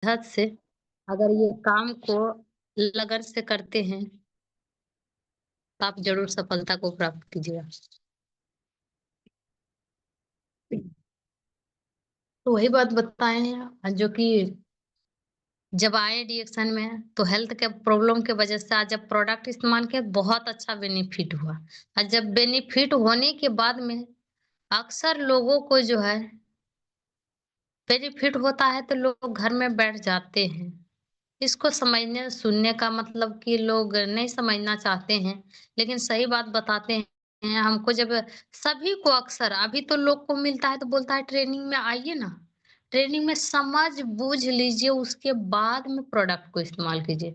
शिद्दत से अगर ये काम को लगन से करते हैं, तो आप ज़रूर सफलता को प्राप्त कीजिएगा। तो वही बात बताए हैं जो कि जब आए रिएक्शन में तो हेल्थ के प्रॉब्लम के वजह से आज जब प्रोडक्ट इस्तेमाल किया बहुत अच्छा बेनिफिट हुआ। और जब बेनिफिट होने के बाद में अक्सर लोगों को जो है बेनिफिट होता है तो लोग घर में बैठ जाते हैं। इसको समझने सुनने का मतलब कि लोग नहीं समझना चाहते हैं, लेकिन सही बात बताते हैं हमको। जब सभी को अक्सर अभी तो लोग को मिलता है तो बोलता है ट्रेनिंग में आइए ना, ट्रेनिंग में समझ बूझ लीजिए उसके बाद में प्रोडक्ट को इस्तेमाल कीजिए।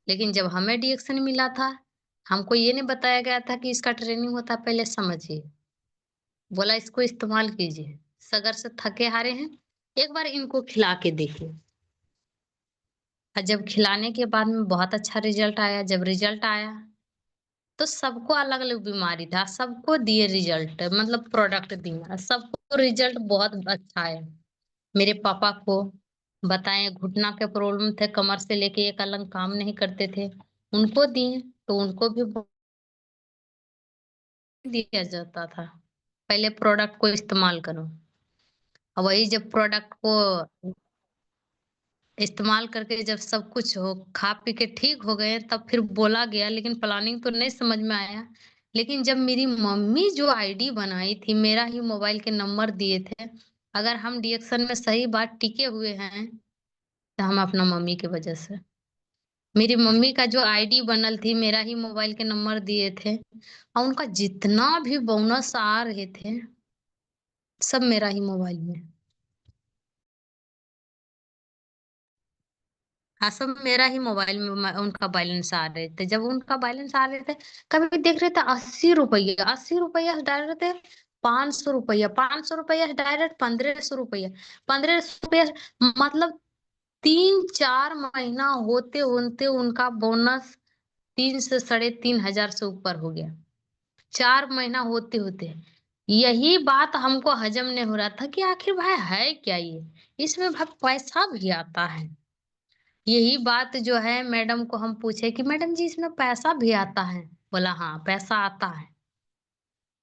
लेकिन जब हमें डिएक्शन मिला था, हमको ये नहीं बताया गया था कि इसका ट्रेनिंग होता है, पहले समझिए। बोला इसको इस्तेमाल कीजिए, सगर से थके हारे हैं, एक बार इनको खिला के देखिए। और जब खिलाने के बाद में बहुत अच्छा रिजल्ट आया। जब रिजल्ट आया तो सबको अलग-अलग बीमारी था, सबको दिए रिजल्ट, मतलब प्रोडक्ट दिया, सबको रिजल्ट बहुत अच्छा आया। मेरे पापा को बताएँ घुटना के प्रॉब्लम थे, कमर से लेके एक अलग काम नहीं करते थे, उनको दिए तो उनको भी दिया जाता था, पहले प्रोडक्ट को इस्तेमाल करो। और वही जब प्रोडक्ट को इस्तेमाल करके जब सब कुछ हो खा पी के ठीक हो गए तब फिर बोला गया, लेकिन प्लानिंग तो नहीं समझ में आया। लेकिन जब मेरी मम्मी जो आईडी बनाई थी, मेरा ही मोबाइल के नंबर दिए थे, अगर हम डिएक्शन में सही बात टिके हुए हैं, तो हम अपना मम्मी की वजह से। मेरी मम्मी का जो आईडी बनल थी, मेरा ही मोबाइल के नंबर दिए थे और उनका जितना भी बोनस आ रहे थे, सब मेरा ही मोबाइल में। हाँ, सब मेरा ही मोबाइल में उनका बैलेंस आ रहे थे। जब उनका बैलेंस आ रहे थे, कभी देख रहे थे ₹80, ₹80 से डायरेक्ट थे ₹500, ₹500 से डायरेक्ट ₹1500, ₹1500 मतलब 3-4 महीना होते-होते उनका बोनस 3 से साढ़े 3 हज़ार से ऊपर हो गया। 4 महीना होते-होते। यही बात हमको हजम नहीं हो रहा था कि आखिर भाई है क्या ये? इसमें भाई पैसा भी आता है। यही बात जो है मैडम को हम पूछे कि मैडम जी इसमें पैसा भी आता है? बोला हाँ, पैसा आता है।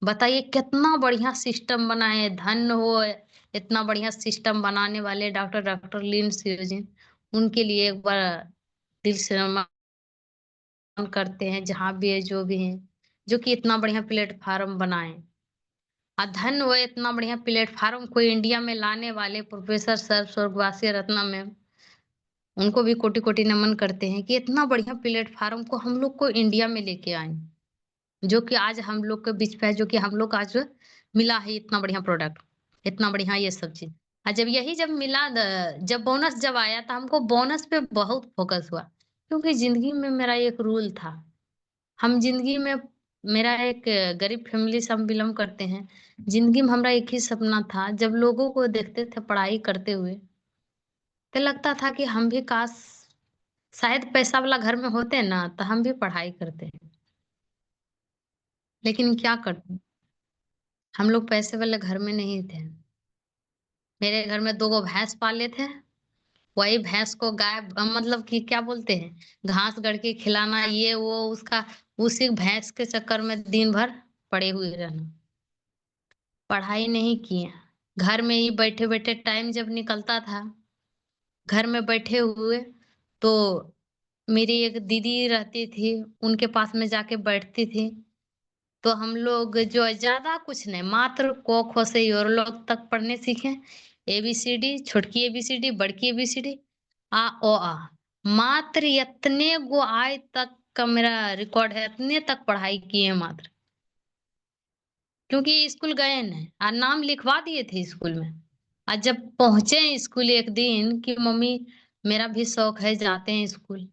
बताइए कितना बढ़िया सिस्टम बनाए, धन्य हो इतना बढ़िया सिस्टम बनाने वाले डॉक्टर लिन सिरोजिन। उनके लिए एक बार दिल से नमन करते हैं जहाँ भी है, जो भी हैं, जो कि इतना बढ़िया प्लेटफ़ॉर्म बनाए। धन्य हो इतना बढ़िया प्लेटफ़ॉर्म को इंडिया में लाने वाले प्रोफ़ेसर सर स्वर्गवासी रत्ना मैम। उनको भी कोटि-कोटि नमन करते हैं कि इतना बढ़िया प्लेटफ़ॉर्म को हम लोग को इंडिया में लेके आए, जो कि आज हम लोग के बीच पे है, जो कि हम लोग को आज मिला है इतना बढ़िया प्रोडक्ट, इतना बढ़िया ये सब चीज़। जब यही जब मिला जब बोनस जब आया तो हमको बोनस पे बहुत फ़ोकस हुआ, क्योंकि ज़िंदगी में मेरा एक रूल था। हम ज़िंदगी में मेरा एक गरीब फ़ैमिली से हम बिलॉन्ग करते हैं। ज़िंदगी में हमारा एक ही सपना था, जब लोगों को देखते थे पढ़ाई करते हुए, तो लगता था कि हम भी काश शायद पैसा वाला घर में होते ना, तो हम भी पढ़ाई करते। लेकिन क्या करते, हम लोग पैसे वाले घर में नहीं थे। मेरे घर में 2 गो भैंस पाले थे, वही भैंस को गाय मतलब कि क्या बोलते हैं, घास गढ़ के खिलाना ये वो उसका, उसी भैंस के चक्कर में दिन भर पड़े हुए रहना। पढ़ाई नहीं किए, घर में ही बैठे-बैठे टाइम जब निकलता था, घर में बैठे हुए, तो मेरी एक दीदी रहती थी, उनके पास में जाके बैठती थी। तो हम लोग जो ज़्यादा कुछ नहीं, मात्र क, ख से योर लोग तक पढ़ने सीखे। एबीसीडी, छोटकी एबीसीडी, बड़की एबीसीडी, आ, ओ, आ। मात्र इतने गो आय तक का मेरा रिकॉर्ड है, इतने तक पढ़ाई किए मात्र। क्योंकि स्कूल गए नहीं और नाम लिखवा दिए थे स्कूल में। और जब पहुँचे स्कूल एक दिन कि मम्मी मेरा भी शौक है, जाते हैं स्कूल।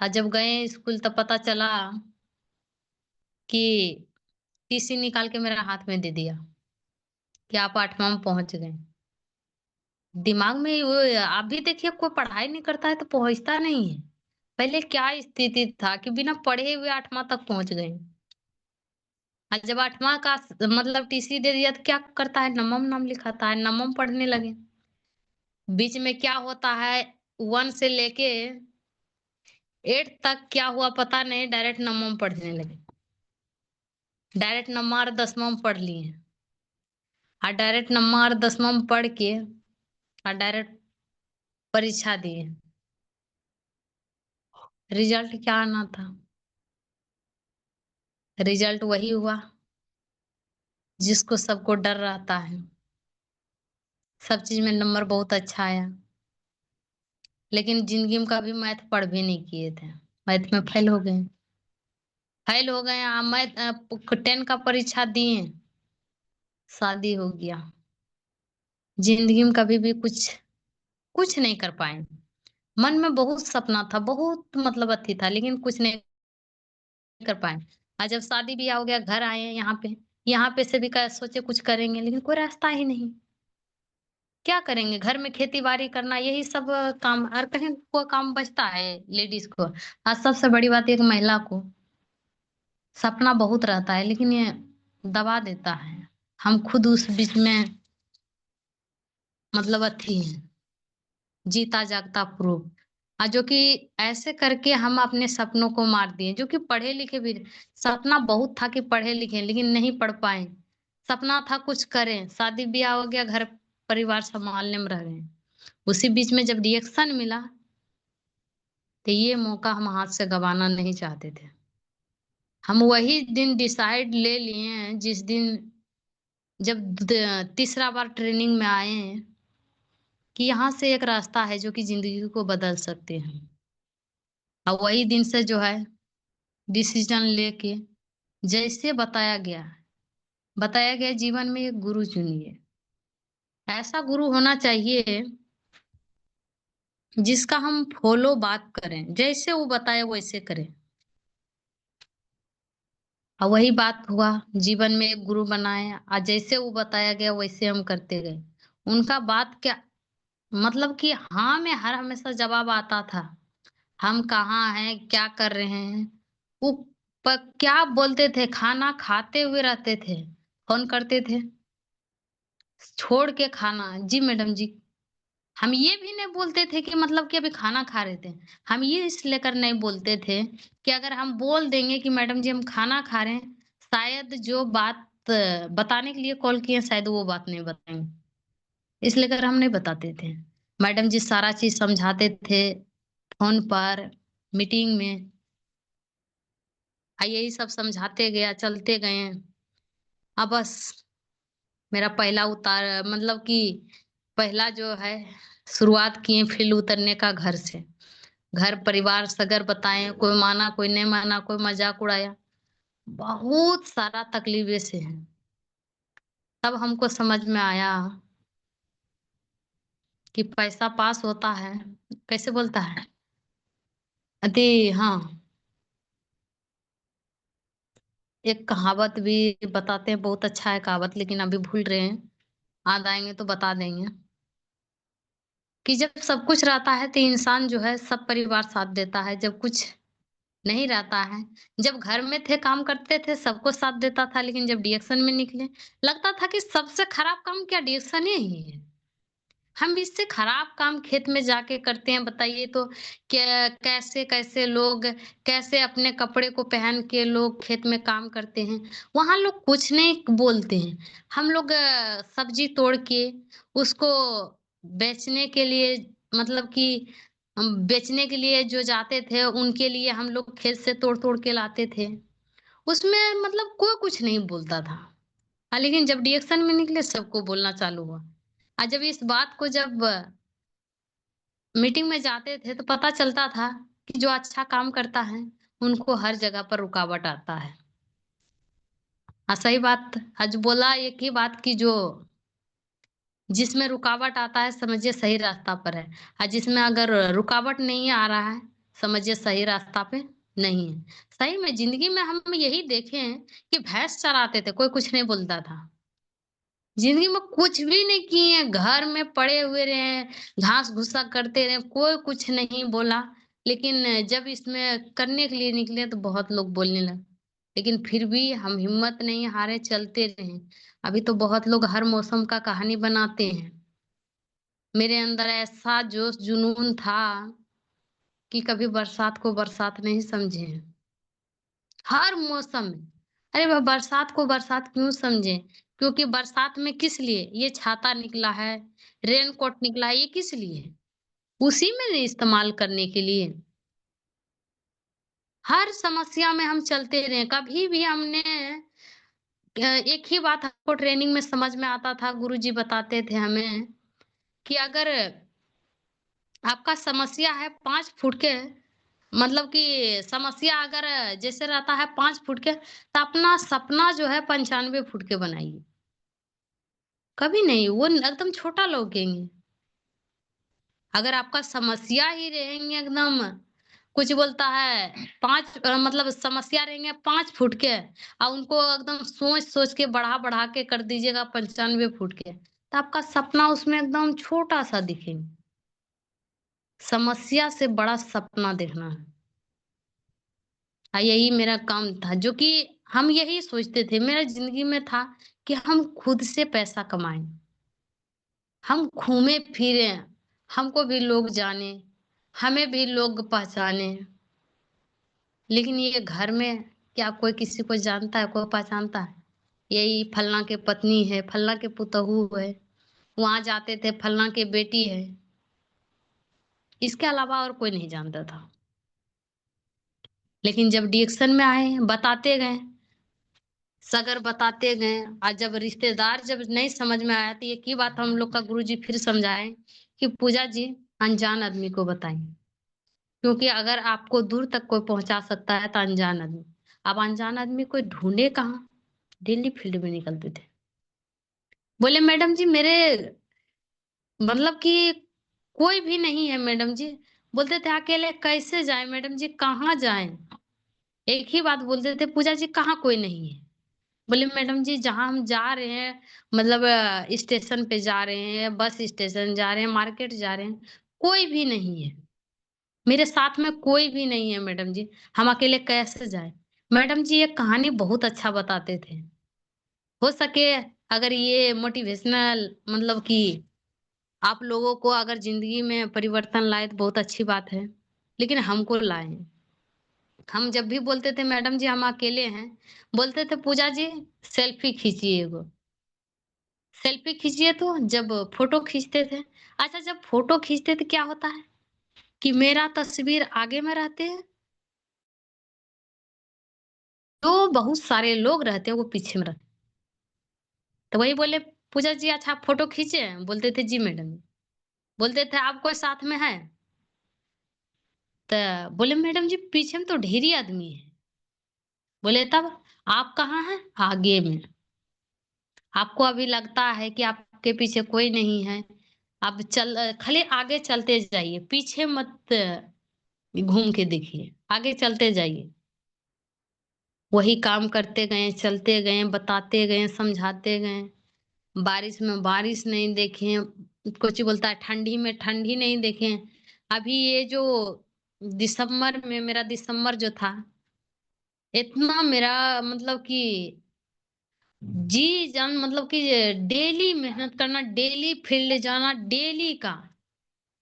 और जब गए स्कूल तब पता चला कि टीसी निकाल के मेरा हाथ में दे दिया कि आप 8वां में पहुँच गए। दिमाग में वो अभी देखिए कोई पढ़ाई नहीं करता है तो पहुँचता नहीं है। पहले क्या स्थिति था कि बिना पढ़े हुए 8वां तक पहुँच गए। और जब 8वां का मतलब टीसी दे दिया तो क्या करता है, नवम नाम लिखाता है, नवम पढ़ने लगे। बीच में क्या होता है, 1 से लेके 8 तक क्या हुआ पता नहीं, डायरेक्ट नवमा में पढ़ने लगे। डायरेक्ट नवमा और 10वां में पढ़ लिए। और डायरेक्ट नवमा और 10वां में पढ़ के और डायरेक्ट परीक्षा दिए। रिजल्ट क्या आना था? रिजल्ट वही हुआ जिसको सबको डर रहता है। सब चीज में नंबर बहुत अच्छा आया, लेकिन जिंदगी में कभी मैथ पढ़ भी नहीं किए थे। मैथ में फेल हो गए। फेल हो गए। मैथ 10 का परीक्षा दिए, शादी हो गया। जिंदगी में कभी भी कुछ कुछ नहीं कर पाए। मन में बहुत सपना था, बहुत मतलब अथी था, लेकिन कुछ नहीं कर पाए। और जब शादी ब्याह हो गया, घर आए यहाँ पे से भी सोचे कुछ करेंगे, लेकिन कोई रास्ता ही नहीं। क्या करेंगे? घर में खेती बाड़ी करना, यही सब काम। और कहीं कोई काम बचता है लेडीज को? और सबसे बड़ी बात, एक महिला को सपना बहुत रहता है, लेकिन ये दबा देता है। हम खुद उस बीच में मतलब अथी है, जीता जागता प्रूफ। और जो कि ऐसे करके हम अपने सपनों को मार दिए, जो कि पढ़े लिखे भी। सपना बहुत था कि पढ़े लिखे, लेकिन नहीं पढ़ पाए। सपना था कुछ करें, शादी ब्याह हो गया, घर परिवार संभालने में रह गए। उसी बीच में जब रिएक्शन मिला, तो ये मौका हम हाथ से गंवाना नहीं चाहते थे। हम वही दिन डिसाइड ले लिए हैं, जिस दिन जब तीसरा बार ट्रेनिंग में आए हैं, कि यहाँ से एक रास्ता है जो कि जिंदगी को बदल सकते हैं। और वही दिन से जो है डिसीजन लेके, जैसे बताया गया जीवन में एक गुरु चुनिए। ऐसा गुरु होना चाहिए जिसका हम फॉलो बात करें, जैसे वो बताए वैसे करें। और वही बात हुआ, जीवन में एक गुरु बनाए, और जैसे वो बताया गया वैसे हम करते गए। उनका बात क्या मतलब कि हाँ में हर हमेशा जवाब आता था। हम कहाँ हैं, क्या कर रहे हैं, वो क्या बोलते थे, खाना खाते हुए रहते थे, फोन करते थे छोड़ के खाना, जी मैडम जी। हम ये भी नहीं बोलते थे कि मतलब कि अभी खाना खा रहे थे। हम ये इस लेकर नहीं बोलते थे कि अगर हम बोल देंगे कि मैडम जी हम खाना खा रहे हैं, शायद जो बात बताने के लिए कॉल किए शायद वो बात नहीं बताएंगे, इसलिए कर हम नहीं बताते थे। मैडम जी सारा चीज समझाते थे फोन पर, मीटिंग में। यही सब समझाते गया, चलते गए। अब बस मेरा पहला उतार मतलब कि पहला जो है, शुरुआत किए फील्ड उतरने का घर से। घर परिवार सगर बताए, कोई माना कोई नहीं माना, कोई मजाक उड़ाया, बहुत सारा तकलीफे से है। तब हमको समझ में आया कि पैसा पास होता है, कैसे बोलता है अति, हाँ, एक कहावत भी बताते हैं, बहुत अच्छा है कहावत, लेकिन अभी भूल रहे हैं। याद आएंगे तो बता देंगे। कि जब सब कुछ रहता है तो इंसान जो है सब परिवार साथ देता है, जब कुछ नहीं रहता है। जब घर में थे काम करते थे सबको साथ देता था, लेकिन जब डिएक्शन में निकले, लगता था कि सबसे खराब काम क्या डिएक्शन ही है। हम इससे खराब काम खेत में जाके करते हैं, बताइए तो। क्या कैसे कैसे लोग, कैसे अपने कपड़े को पहन के लोग खेत में काम करते हैं। वहां लोग कुछ नहीं बोलते हैं। हम लोग सब्जी तोड़ के उसको बेचने के लिए, मतलब कि हम बेचने के लिए जो जाते थे उनके लिए हम लोग खेत से तोड़ तोड़ के लाते थे। उसमें मतलब कोई कुछ नहीं बोलता था। लेकिन जब डिएक्शन में निकले सबको बोलना चालू हुआ। जब इस बात को जब मीटिंग में जाते थे तो पता चलता था कि जो अच्छा काम करता है उनको हर जगह पर रुकावट आता है। सही बात। आज बोला एक ही बात की, जो जिसमें रुकावट आता है समझिए सही रास्ता पर है, और जिसमें अगर रुकावट नहीं आ रहा है समझिए सही रास्ता पे नहीं है। सही में जिंदगी में हम यही देखे हैं कि भैंस चराते थे, कोई कुछ नहीं बोलता था। जिंदगी में कुछ भी नहीं किए, घर में पड़े हुए रहे, घास भूसा करते रहे, कोई कुछ नहीं बोला। लेकिन जब इसमें करने के लिए निकले तो बहुत लोग बोलने लगे, लेकिन फिर भी हम हिम्मत नहीं हारे, चलते रहे। अभी तो बहुत लोग हर मौसम का कहानी बनाते हैं। मेरे अंदर ऐसा जोश जुनून था कि कभी बरसात को बरसात नहीं समझे। हर मौसम में, अरे वह बरसात को बरसात क्यों समझे? क्योंकि बरसात में किस लिए? ये छाता निकला है, रेनकोट निकला है, ये किस लिए? उसी में नहीं इस्तेमाल करने के लिए। हर समस्या में हम चलते रहे, कभी भी हमने एक ही बात हमको ट्रेनिंग में समझ में आता था, गुरुजी बताते थे हमें कि अगर आपका समस्या है 5 फुट के, मतलब कि समस्या अगर जैसे रहता है 5 फुट के, तो अपना सपना जो है 95 फुट के बनाइए। कभी नहीं, वो एकदम छोटा लगेंगे। अगर आपका समस्या ही रहेंगे एकदम, कुछ बोलता है 5 मतलब समस्या रहेंगे 5 फुट के और उनको एकदम सोच-सोच के बढ़ा-बढ़ा के कर दीजिएगा 95 फुट के, तो आपका सपना उसमें एकदम छोटा-सा दिखेंगे। समस्या से बड़ा सपना देखना है। यही मेरा काम था, जो कि हम यही सोचते थे, मेरा ज़िंदगी में था कि हम खुद से पैसा कमाएँ। हम घूमे-फिरें, हमको भी लोग जानें, हमें भी लोग पहचानें। लेकिन ये घर में क्या कोई किसी को जानता है, कोई पहचानता है? यही फलना के पत्नी है, फलना के पुतोहू है, वहाँ जाते थे फलना की बेटी है। इसके अलावा और कोई नहीं जानता था। लेकिन जब डिएक्शन में आए, बताते गए, सगर बताते गए और जब रिश्तेदार जब नहीं समझ में आया, तो एक ही बात हम लोग का गुरुजी फिर समझाए कि पूजा जी अनजान आदमी को बताइए। क्योंकि अगर आपको दूर तक कोई पहुँचा सकता है तो अनजान आदमी। अब अनजान आदमी कोई ढूँढे कहाँ? डेली फील्ड में निकलते थे। बोले मैडम जी मेरे मतलब कि कोई भी नहीं है मैडम जी। बोलते थे अकेले कैसे जाएँ मैडम जी, कहाँ जाएँ? एक ही बात बोलते थे, पूजा जी कहाँ कोई नहीं है? बोले मैडम जी जहाँ हम जा रहे हैं, मतलब स्टेशन पे जा रहे हैं, बस स्टेशन जा रहे हैं, मार्केट जा रहे हैं, कोई भी नहीं है। मेरे साथ में कोई भी नहीं है मैडम जी, हम अकेले कैसे जाएँ? मैडम जी एक कहानी बहुत अच्छा बताते थे। हो सके अगर ये मोटिवेशनल मतलब कि आप लोगों को अगर ज़िंदगी में परिवर्तन लाए तो बहुत अच्छी बात है, लेकिन हमको लाए। हम जब भी बोलते थे मैडम जी हम अकेले हैं, बोलते थे पूजा जी सेल्फी खींचिए एगो। सेल्फी खींचिए तो जब फ़ोटो खींचते थे, अच्छा जब फ़ोटो खींचते थे क्या होता है कि मेरा तस्वीर आगे में रहते हैं, तो बहुत सारे लोग रहते हैं वो पीछे में रहते हैं। तो वही बोले पूजा जी अच्छा आप फ़ोटो खींचे? बोलते थे जी मैडम। बोलते थे आप कोई साथ में है? तो बोले मैडम जी पीछे में तो ढेर ही आदमी है। बोले तब आप कहाँ हैं? आगे में। आपको अभी लगता है कि आपके पीछे कोई नहीं है। आप खाली आगे चलते जाइए, पीछे मत घूम के देखिए, आगे चलते जाइए। वही काम करते गए, चलते गए, बताते गए, समझाते गए। बारिश में बारिश नहीं देखे, कुछ बोलता है ठंडी में ठंडी नहीं देखे। अभी ये जो दिसंबर में मेरा दिसंबर जो था, इतना मेरा मतलब कि जी जान मतलब कि डेली मेहनत करना, डेली फील्ड जाना, डेली का।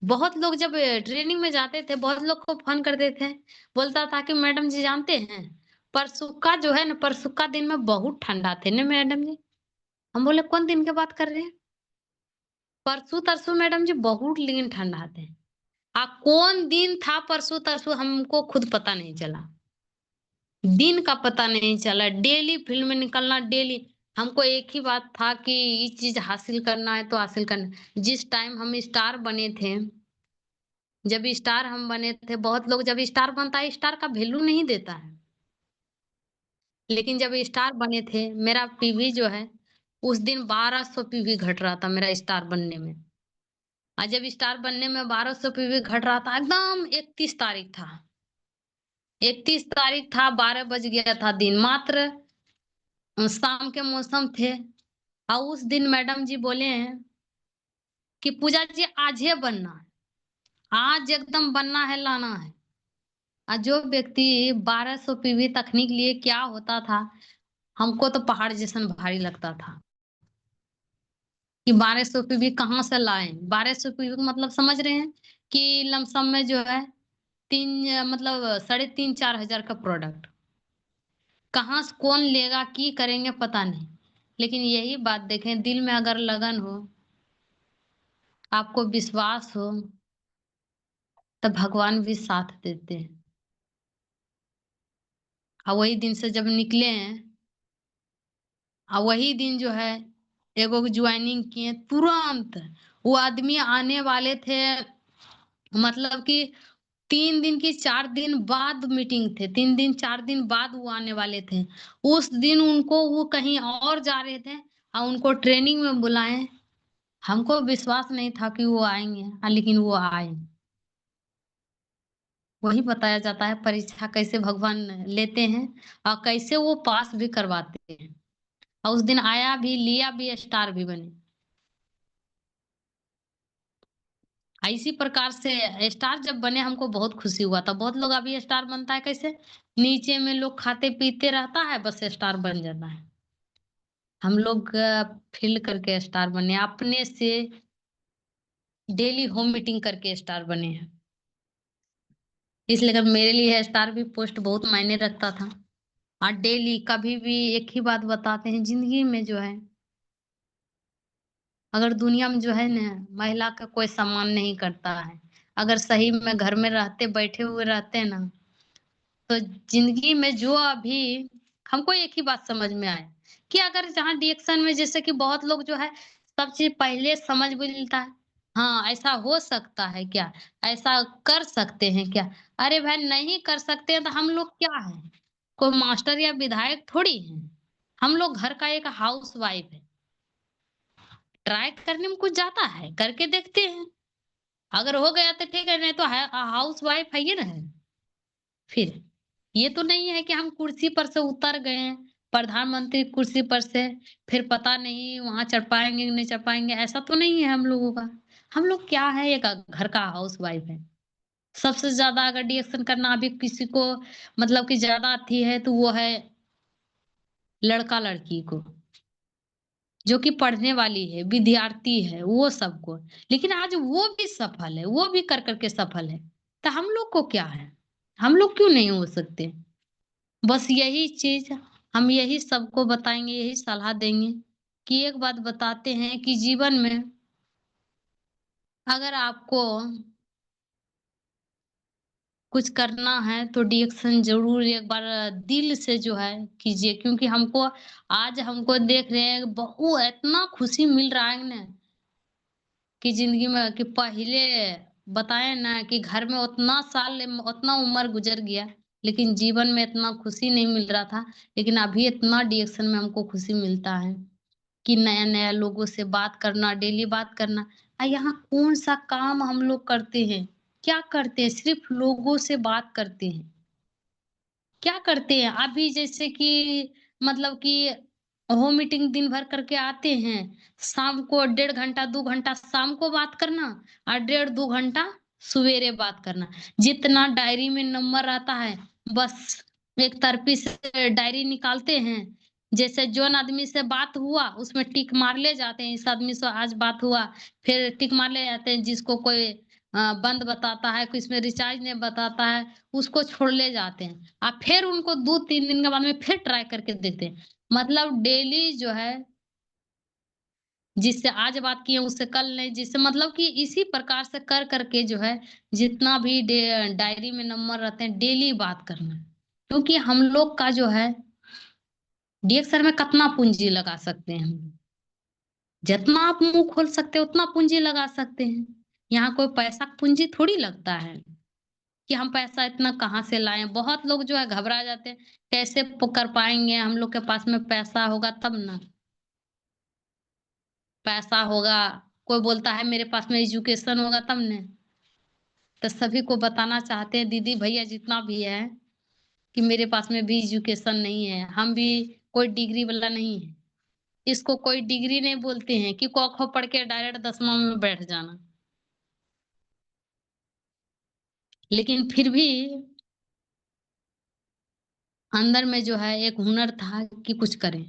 बहुत लोग जब ट्रेनिंग में जाते थे, बहुत लोग को फ़ोन करते थे, बोलता था कि मैडम जी जानते हैं, परसुक्का जो है ना, परसुक्का दिन में बहुत ठंडा थे ना मैडम जी। हम बोले कौन दिन की बात कर रहे हैं? परसों-तरसों मैडम जी बहुत लेकिन ठंडा थे। कौन दिन था परसों-तरसों हमको खुद पता नहीं चला। दिन का पता नहीं चला, डेली फील्ड में निकलना डेली। हमको एक ही बात था कि ये चीज़ हासिल करना है तो हासिल करना है। जिस टाइम हम स्टार बने थे, जब स्टार हम बने थे, बहुत लोग जब स्टार बनता है, स्टार का वैल्यू नहीं देता है। लेकिन जब स्टार बने थे, मेरा पीवी जो है, उस दिन 1200 पीवी घट रहा था मेरा स्टार बनने में। जब स्टार बनने में 1200 पीवी घट रहा था, एकदम 31 तारीख था। 31 तारीख था, 12 बज गया था दिन, मात्र शाम के मौसम थे। उस दिन मैडम जी बोले हैं कि पूजा जी आज ही बनना है, आज एकदम बनना है, लाना है। जो व्यक्ति 1200 पीवी तकनीक लिए क्या होता था, हमको तो पहाड़ जैसन भारी लगता था। कि 1200 भी कहाँ से लाएं। 1200 का मतलब समझ रहे हैं कि लमसम में जो है मतलब 3,500-4,000 का प्रोडक्ट कहाँ से कौन लेगा, की करेंगे पता नहीं। लेकिन यही बात देखें, दिल में अगर लगन हो, आपको विश्वास हो, तब भगवान भी साथ देते हैं। और वही दिन से जब निकले हैं, और वही दिन जो है एगो ज्वाइनिंग किए तुरंत, वो आदमी आने वाले थे, मतलब कि 3 दिन की 4 दिन बाद मीटिंग थे, 3 दिन 4 दिन बाद वो आने वाले थे। उस दिन उनको वो कहीं और जा रहे थे और उनको ट्रेनिंग में बुलाए। हमको विश्वास नहीं था कि वो आएंगे, लेकिन वो आए। वही बताया जाता है परीक्षा कैसे भगवान लेते हैं और कैसे वो पास भी करवाते हैं। और उस दिन आया भी, लिया भी, स्टार भी बने। इसी प्रकार से स्टार जब बने हमको बहुत खुशी हुआ था। बहुत लोग अभी स्टार बनता है कैसे, नीचे में लोग खाते पीते रहता है, बस स्टार बन जाता है। हम लोग फील करके स्टार बने, अपने से डेली होम मीटिंग करके स्टार बने हैं। इसलिए अगर मेरे लिए स्टार भी पोस्ट बहुत मायने रखता था। और डेली कभी भी एक ही बात बताते हैं, जिंदगी में जो है, अगर दुनिया में जो है ना, महिला का कोई सम्मान नहीं करता है। अगर सही में घर में रहते, बैठे हुए रहते हैं ना, तो जिंदगी में जो अभी हमको एक ही बात समझ में आए कि अगर जहाँ डिएक्शन में जैसे कि बहुत लोग जो है सब चीज पहले समझ भी लेता है। हाँ, ऐसा हो सकता है क्या, ऐसा कर सकते हैं क्या। अरे भाई, नहीं कर सकते हैं तो हम लोग क्या है, कोई मास्टर या विधायक थोड़ी है। हम लोग घर का एक हाउस वाइफ है। ट्राई करने में कुछ जाता है, करके देखते हैं। अगर हो गया तो ठीक है, नहीं तो हाउस वाइफ है ये ना है। फिर ये तो नहीं है कि हम कुर्सी पर से उतर गए हैं, प्रधानमंत्री कुर्सी पर से, फिर पता नहीं वहां चढ़ पाएंगे कि नहीं चढ़ पाएंगे, ऐसा तो नहीं है हम लोगों का। हम लोग क्या है, एक घर का हाउस वाइफ है। सबसे ज्यादा अगर डिएक्शन करना अभी किसी को मतलब कि ज्यादा आती है तो वो है लड़का लड़की को, जो कि पढ़ने वाली है, विद्यार्थी है, वो सबको। लेकिन आज वो भी सफल है, वो भी कर करके सफल है। तो हम लोग को क्या है, हम लोग क्यों नहीं हो सकते। बस यही चीज हम यही सबको बताएंगे, यही सलाह देंगे कि एक बात बताते हैं कि जीवन में अगर आपको कुछ करना है तो डिएक्शन जरूर एक बार दिल से जो है कीजिए। क्योंकि हमको आज हमको देख रहे हैं बहुत इतना खुशी मिल रहा है ना कि जिंदगी में, कि पहले बताए ना कि घर में उतना साल उतना उम्र गुजर गया, लेकिन जीवन में इतना खुशी नहीं मिल रहा था। लेकिन अभी इतना डिएक्शन में हमको खुशी मिलता है कि नया नया लोगों से बात करना, डेली बात करना। यहाँ कौन सा काम हम लोग करते हैं, क्या करते हैं, सिर्फ लोगों से बात करते हैं। क्या करते हैं अभी, जैसे कि मतलब कि होम मीटिंग दिन भर करके आते हैं, शाम को 1.5 घंटा 2 घंटा शाम को बात करना, और 1.5 2 घंटा सवेरे बात करना। जितना डायरी में नंबर रहता है, बस एक तरफी से डायरी निकालते हैं। जैसे जोन आदमी से बात हुआ उसमें टिक मार ले जाते हैं, इस आदमी से आज बात हुआ, फिर टिक मार ले जाते हैं। जिसको कोई बंद बताता है, कोई इसमें रिचार्ज नहीं बताता है, उसको छोड़ ले जाते हैं। आप फिर उनको 2-3 दिन के बाद में फिर ट्राई करके देखते हैं। मतलब डेली जो है, जिससे आज बात किए उससे कल नहीं, जिससे मतलब कि इसी प्रकार से कर करके जो है, जितना भी डायरी में नंबर रहते हैं डेली बात करना। क्योंकि हम लोग का जो है डीएक्सएल में कितना पूंजी लगा सकते हैं हम, जितना आप मुंह खोल सकते हैं उतना पूंजी लगा सकते हैं। यहाँ कोई पैसा पूंजी थोड़ी लगता है कि हम पैसा इतना कहाँ से लाएं। बहुत लोग जो है घबरा जाते हैं, कैसे कर पाएंगे, हम लोग के पास में पैसा होगा तब ना। पैसा होगा, कोई बोलता है मेरे पास में एजुकेशन होगा तब ने। तो सभी को बताना चाहते हैं दीदी भैया जितना भी है कि मेरे पास में भी एजुकेशन नहीं है, हम भी कोई डिग्री वाला नहीं है। इसको कोई डिग्री नहीं बोलते हैं कि क ख पढ़ के डायरेक्ट 10वां में बैठ जाना। लेकिन फिर भी अंदर में जो है एक हुनर था कि कुछ करें।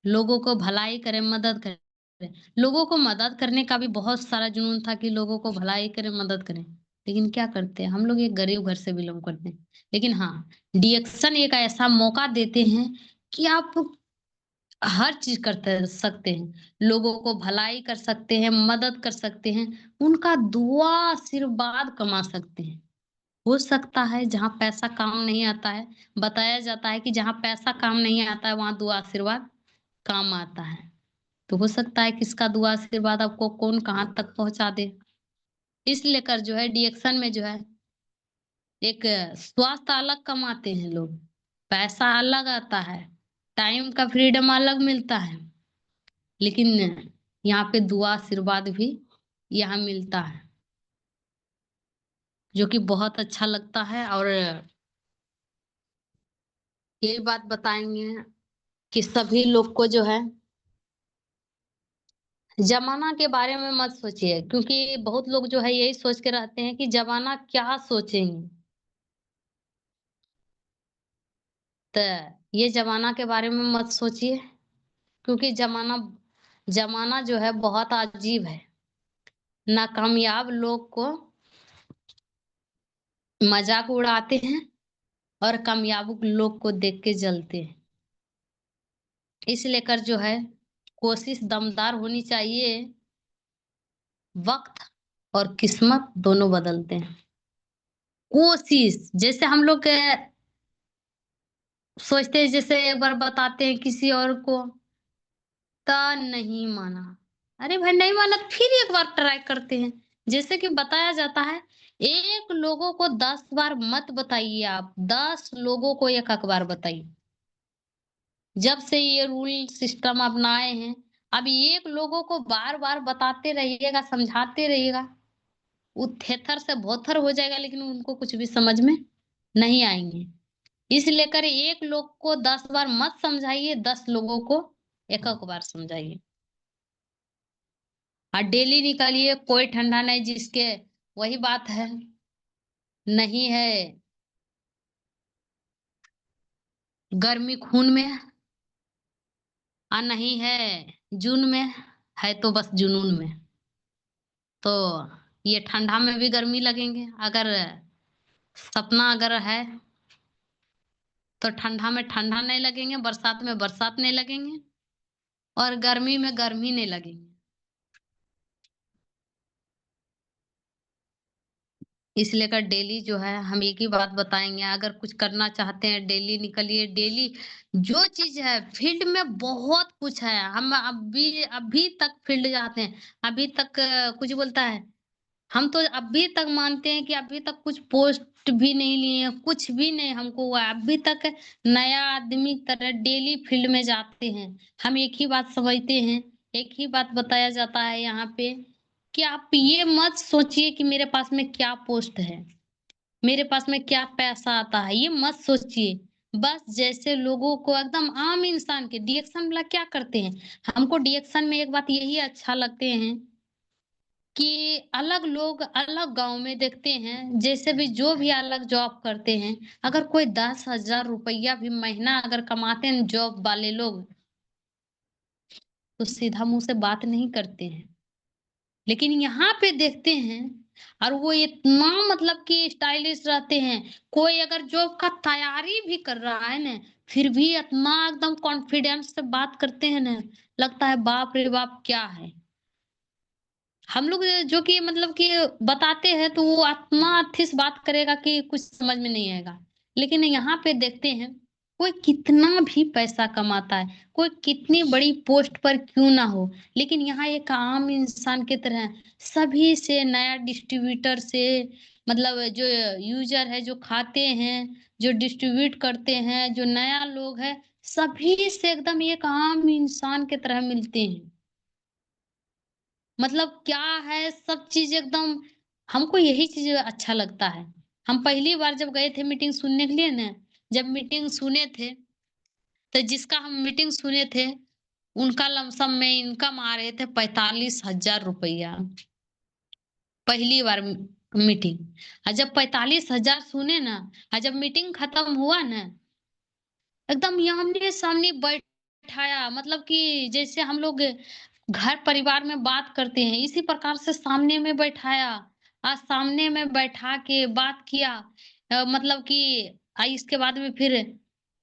लोगों को भलाई करें, मदद करें। लोगों को मदद करने का भी बहुत सारा जुनून था कि लोगों को भलाई करें, मदद करें। लेकिन क्या करते हैं हम लोग, एक गरीब घर से बिलोंग करते हैं। लेकिन हाँ, डिएक्शन एक ऐसा मौका देते हैं कि आप हर चीज सकते हैं। लोगों को भलाई कर सकते हैं, मदद कर सकते हैं, उनका दुआ आशीर्वाद कमा सकते हैं। हो सकता है जहाँ पैसा काम नहीं आता है, बताया जाता है कि जहाँ पैसा काम नहीं आता है वहां दुआ आशीर्वाद काम आता है। तो हो सकता है किसका दुआ आशीर्वाद आपको कौन कहाँ तक पहुंचा दे। इस लेकर जो है डिएक्शन में जो है एक स्वास्थ्य अलग कमाते हैं लोग, पैसा अलग आता है, टाइम का फ्रीडम अलग मिलता है, लेकिन यहाँ पे दुआ आशीर्वाद भी यहाँ मिलता है, जो कि बहुत अच्छा लगता है। और ये बात बताएंगे कि सभी लोग को जो है जमाना के बारे में मत सोचिए, क्योंकि बहुत लोग जो है यही सोच के रहते हैं कि जमाना क्या सोचेंगे। तो ये जमाना के बारे में मत सोचिए, क्योंकि जमाना जमाना जो है बहुत अजीब है। नाकामयाब लोग को मजाक उड़ाते हैं और कामयाब लोग को देख के जलते हैं। इस लेकर जो है कोशिश दमदार होनी चाहिए। वक्त और किस्मत दोनों बदलते हैं। कोशिश जैसे हम लोग सोचते हैं, जैसे एक बार बताते हैं किसी और को, ता नहीं माना, अरे भाई नहीं माना तो फिर एक बार ट्राई करते हैं। जैसे कि बताया जाता है, एक लोगों को 10 बार मत बताइए, आप 10 लोगों को एक बार बताइए। जब से ये रूल सिस्टम अपनाए हैं, अब एक लोगों को बार बार बताते रहिएगा, समझाते रहिएगा, वो थेथर से भोथर हो जाएगा, लेकिन उनको कुछ भी समझ में नहीं आएंगे। इस लेकर एक लोग को 10 बार मत समझाइए, 10 लोगों को एक एक बार समझाइए। और डेली निकालिए, कोई ठंडा नहीं जिसके, वही बात है, नहीं है गर्मी खून में और नहीं है जून में, है तो बस जुनून में। तो ये ठंडा में भी गर्मी लगेंगे, अगर सपना अगर है तो ठंडा में ठंडा नहीं लगेंगे, बरसात में बरसात नहीं लगेंगे, और गर्मी में गर्मी नहीं लगेंगे। इसलिए कर डेली जो है हम एक ही बात बताएंगे, अगर कुछ करना चाहते हैं डेली निकलिए। डेली जो चीज है फील्ड में बहुत कुछ है, हम अभी अभी तक फील्ड जाते हैं, अभी तक कुछ बोलता है, हम तो अभी तक मानते हैं कि अभी तक कुछ पोस्ट भी नहीं लिए हैं, कुछ भी नहीं हमको हुआ है। अभी तक नया आदमी की तरह डेली फील्ड में जाते हैं। हम एक ही बात समझते हैं, एक ही बात बताया जाता है यहाँ पे, कि आप ये मत सोचिए कि मेरे पास में क्या पोस्ट है, मेरे पास में क्या पैसा आता है, ये मत सोचिए। बस जैसे लोगों को एकदम आम इंसान के डिएक्शन वाला क्या करते हैं, हमको डिएक्शन में एक बात यही अच्छा लगते हैं कि अलग लोग अलग गांव में देखते हैं, जैसे भी जो भी अलग जॉब करते हैं, अगर कोई 10,000 रुपया भी महीना अगर कमाते हैं जॉब वाले लोग, तो सीधा मुंह से बात नहीं करते हैं। लेकिन यहाँ पे देखते हैं और वो इतना मतलब कि स्टाइलिश रहते हैं। कोई अगर जॉब का तैयारी भी कर रहा है ना, फिर भी इतना एकदम कॉन्फिडेंस से बात करते हैं ना, लगता है बाप रे बाप क्या है। हम लोग जो कि मतलब कि बताते हैं तो वो इतना अच्छे से बात करेगा कि कुछ समझ में नहीं आएगा। लेकिन यहाँ पे देखते हैं, कोई कितना भी पैसा कमाता है, कोई कितनी बड़ी पोस्ट पर क्यों ना हो, लेकिन यहाँ एक आम इंसान की तरह सभी से, नया डिस्ट्रीब्यूटर से, मतलब जो यूजर है जो खाते हैं, जो डिस्ट्रीब्यूट करते हैं, जो नया लोग है, सभी से एकदम एक आम इंसान की तरह मिलते हैं। मतलब क्या है, सब चीज एकदम, हमको यही चीज अच्छा लगता है। हम पहली बार जब गए थे मीटिंग सुनने के लिए ना, जब मीटिंग सुने थे, तो जिसका हम मीटिंग सुने थे, उनका लमसम में इनकम आ रहे थे 45,000 रुपया। पहली बार मीटिंग, और जब 45,000 सुने ना, और जब मीटिंग खत्म हुआ ना, एकदम आमने सामने बैठाया, मतलब कि जैसे हम लोग घर परिवार में बात करते हैं, इसी प्रकार से सामने में बैठाया। आज सामने में बैठा के बात किया, मतलब कि इसके बाद में फिर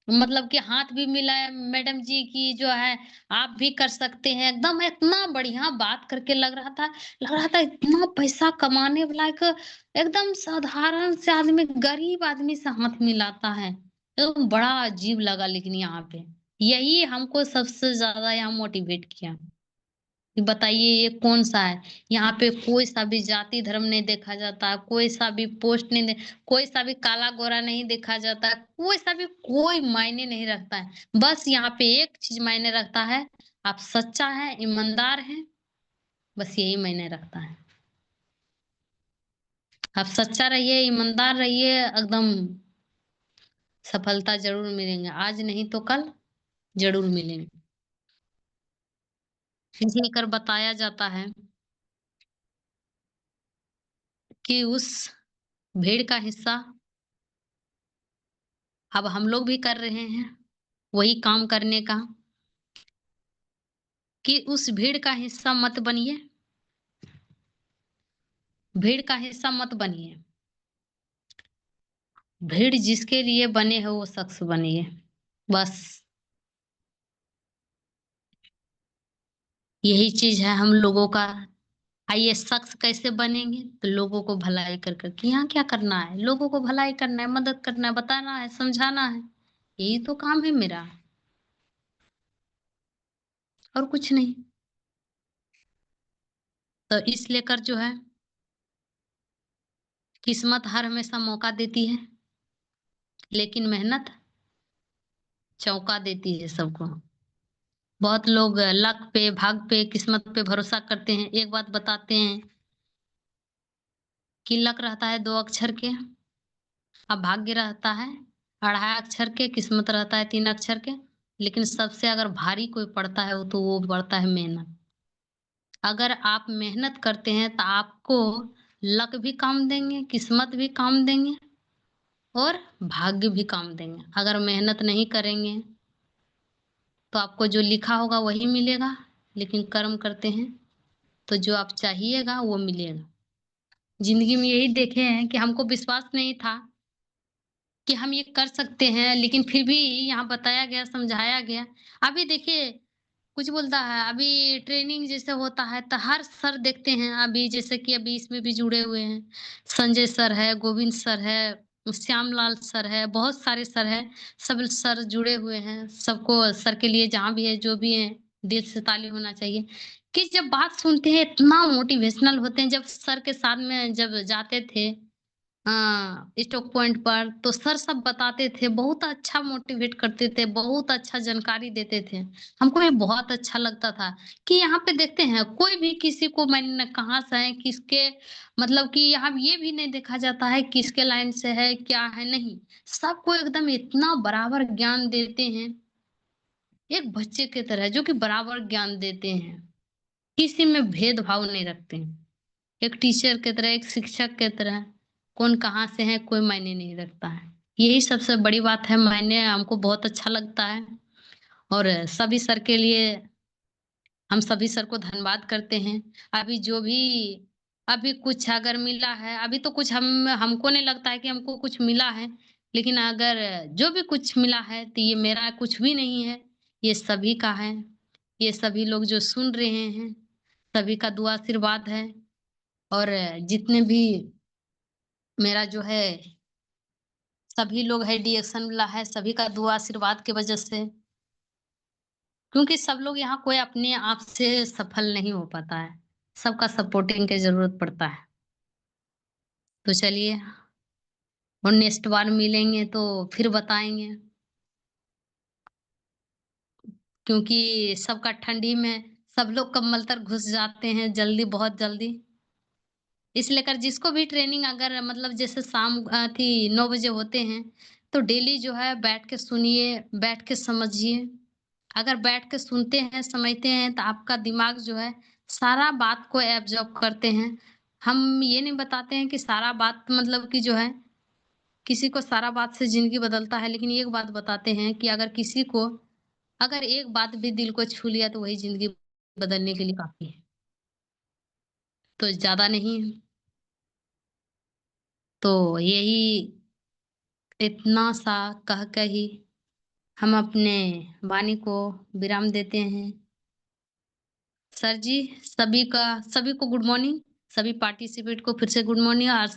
मतलब कि हाथ भी मिलाया मैडम जी की जो है आप भी कर सकते हैं। एकदम इतना बढ़िया बात करके लग रहा था इतना पैसा कमाने वाला एक एकदम साधारण से आदमी, गरीब आदमी से हाथ मिलाता है। तो बड़ा अजीब लगा, लेकिन यहाँ पे यही हमको सबसे ज्यादा यहाँ मोटिवेट किया कि बताइए ये कौन सा है। यहाँ पे कोई सा भी जाति धर्म नहीं देखा जाता, कोई सा भी पोस्ट नहीं कोई सा भी काला गोरा नहीं देखा जाता, कोई सा भी कोई मायने नहीं रखता है। बस यहाँ पे एक चीज मायने रखता है, आप सच्चा है, ईमानदार है, बस यही मायने रखता है। आप सच्चा रहिए, ईमानदार रहिए, एकदम सफलता जरूर मिलेंगे, आज नहीं तो कल जरूर मिलेंगे। इसलिए कर बताया जाता है कि उस भीड़ का हिस्सा अब हम लोग भी कर रहे हैं, वही काम करने का, कि उस भीड़ का हिस्सा मत बनिए, भीड़ का हिस्सा मत बनिए। भीड़ जिसके लिए बने हो वो शख्स बनिए, बस यही चीज है हम लोगों का। आइए शख्स कैसे बनेंगे, तो लोगों को भलाई कर करके। यहाँ क्या करना है, लोगों को भलाई करना है, मदद करना है, बताना है, समझाना है, यही तो काम है मेरा, और कुछ नहीं। तो इस लेकर जो है किस्मत हर हमेशा मौका देती है, लेकिन मेहनत चौंका देती है सबको। बहुत लोग लक पे, भाग पे, किस्मत पे भरोसा करते हैं। एक बात बताते हैं कि लक रहता है 2 अक्षर के, अब भाग्य रहता है 2.5 अक्षर के, किस्मत रहता है 3 अक्षर के। लेकिन सबसे अगर भारी कोई पड़ता है वो, तो वो पड़ता है मेहनत। अगर आप मेहनत करते हैं तो आपको लक भी काम देंगे, किस्मत भी काम देंगे, और भाग्य भी काम देंगे। अगर मेहनत नहीं करेंगे तो आपको जो लिखा होगा वही मिलेगा, लेकिन कर्म करते हैं तो जो आप चाहिएगा वो मिलेगा। जिंदगी में यही देखे हैं कि हमको विश्वास नहीं था कि हम ये कर सकते हैं, लेकिन फिर भी यहाँ बताया गया, समझाया गया। अभी देखिए कुछ बोलता है, अभी ट्रेनिंग जैसे होता है तो हर सर देखते हैं, अभी जैसे कि अभी इसमें भी जुड़े हुए हैं, संजय सर है, गोविंद सर है, श्यामलाल सर है, बहुत सारे सर है। सब सर जुड़े हुए हैं, सबको सर के लिए जहाँ भी है जो भी है दिल से ताली होना चाहिए। कि जब बात सुनते हैं इतना मोटिवेशनल होते हैं। जब सर के साथ में जब जाते थे स्टॉक पॉइंट पर, तो सर सब बताते थे, बहुत अच्छा मोटिवेट करते थे, बहुत अच्छा जानकारी देते थे। हमको ये बहुत अच्छा लगता था कि यहाँ पे देखते हैं कोई भी किसी को मैंने कहाँ से है, किसके मतलब कि यहाँ ये भी नहीं देखा जाता है किसके लाइन से है, क्या है, नहीं। सबको एकदम इतना बराबर ज्ञान देते हैं, एक बच्चे की तरह जो कि बराबर ज्ञान देते हैं, किसी में भेदभाव नहीं रखते हैं। एक टीचर की तरह, एक शिक्षक की तरह, कौन कहाँ से है कोई मायने नहीं रखता है। यही सबसे बड़ी बात है, मायने हमको बहुत अच्छा लगता है। और सभी सर के लिए हम सभी सर को धन्यवाद करते हैं। अभी जो भी अभी कुछ अगर मिला है, अभी तो कुछ हमको नहीं लगता है कि हमको कुछ मिला है, लेकिन अगर जो भी कुछ मिला है तो ये मेरा कुछ भी नहीं है, ये सभी का है। ये सभी लोग जो सुन रहे हैं, सभी का दुआ आशीर्वाद है। और जितने भी मेरा जो है सभी लोग है डीएक्शन मिला है, सभी का दुआ आशीर्वाद की वजह से, क्योंकि सब लोग यहाँ कोई अपने आप से सफल नहीं हो पाता है, सबका सपोर्टिंग की जरूरत पड़ता है। तो चलिए, और नेक्स्ट बार मिलेंगे तो फिर बताएंगे, क्योंकि सबका ठंडी में सब लोग कम्बल तर घुस जाते हैं जल्दी, बहुत जल्दी। इसलिए कर जिसको भी ट्रेनिंग अगर मतलब जैसे शाम थी 9 बजे होते हैं, तो डेली जो है बैठ के सुनिए, बैठ के समझिए। अगर बैठ के सुनते हैं, समझते हैं, तो आपका दिमाग जो है सारा बात को एब्जॉर्ब करते हैं। हम ये नहीं बताते हैं कि सारा बात मतलब कि जो है किसी को सारा बात से जिंदगी बदलता है, लेकिन एक बात बताते हैं कि अगर किसी को अगर एक बात भी दिल को छू लिया तो वही ज़िंदगी बदलने के लिए काफ़ी है। तो ज़्यादा नहीं है। तो यही इतना सा कह के ही हम अपने वाणी को विराम देते हैं। सर जी, सभी को गुड मॉर्निंग। सभी पार्टिसिपेट को फिर से गुड मॉर्निंग। आज